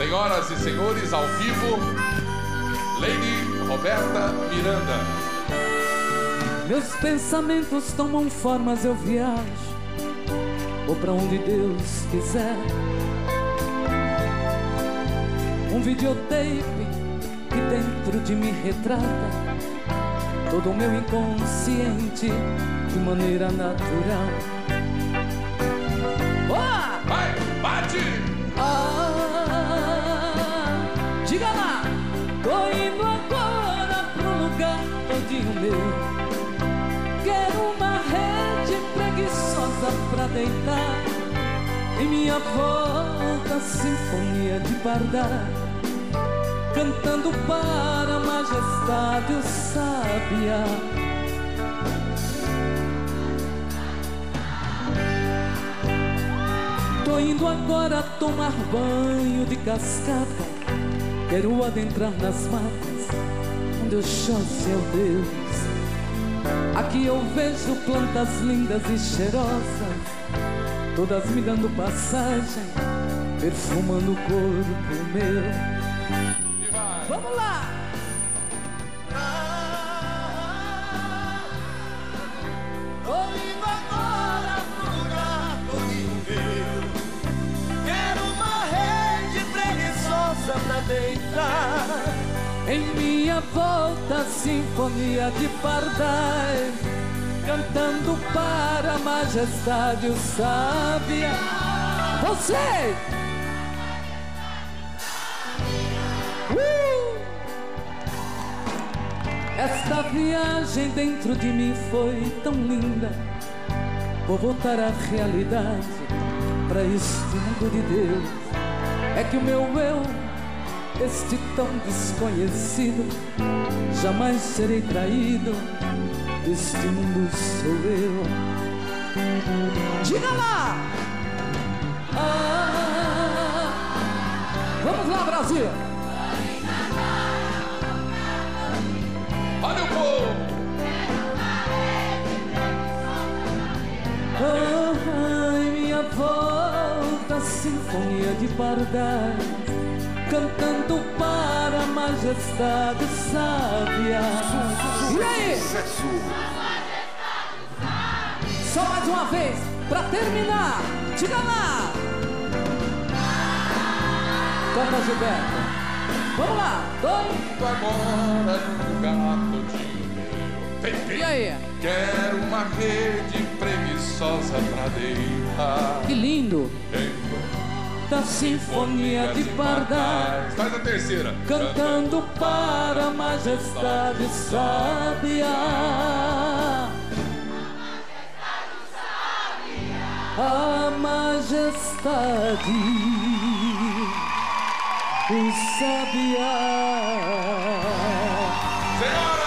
Senhoras e senhores, ao vivo, Lady Roberta Miranda. Meus pensamentos tomam formas, eu viajo, ou pra onde Deus quiser. Um videotape que dentro de mim retrata todo o meu inconsciente de maneira natural. Boa! Vai, bate! Diga lá! Tô indo agora pro lugar todinho meu. Quero uma rede preguiçosa pra deitar. Em minha volta, sinfonia de pardais, cantando para a majestade o sábia. Tô indo agora tomar banho de cascata. Quero adentrar nas matas onde o chão seu Deus. Aqui eu vejo plantas lindas e cheirosas, todas me dando passagem, perfumando o corpo meu. Vamos lá! Tô indo agora pro lugar todinho meu. Quero uma rede preguiçosa pra deitar. Em minha volta, sinfonia de pardais, cantando para a majestade o sábia. Você! Esta viagem dentro de mim foi tão linda. Vou voltar à realidade, para este mundo de Deus. É que o meu eu, este tão desconhecido, jamais serei traído. Deste mundo sou eu. Diga lá! Vamos lá, Brasil! Olha o povo! Em minha volta, sinfonia de pardais, cantando para a majestade sábia. E aí? Só mais uma vez, pra terminar. Diga lá! Canta, Gilberto. Vamos lá. Tô indo agora no lugar todinho meu. E aí? Quero uma rede preguiçosa pra deitar. Que lindo! Da sinfonia de pardais, faz a terceira. cantando para a majestade sábia. A majestade o sábia. Senhora!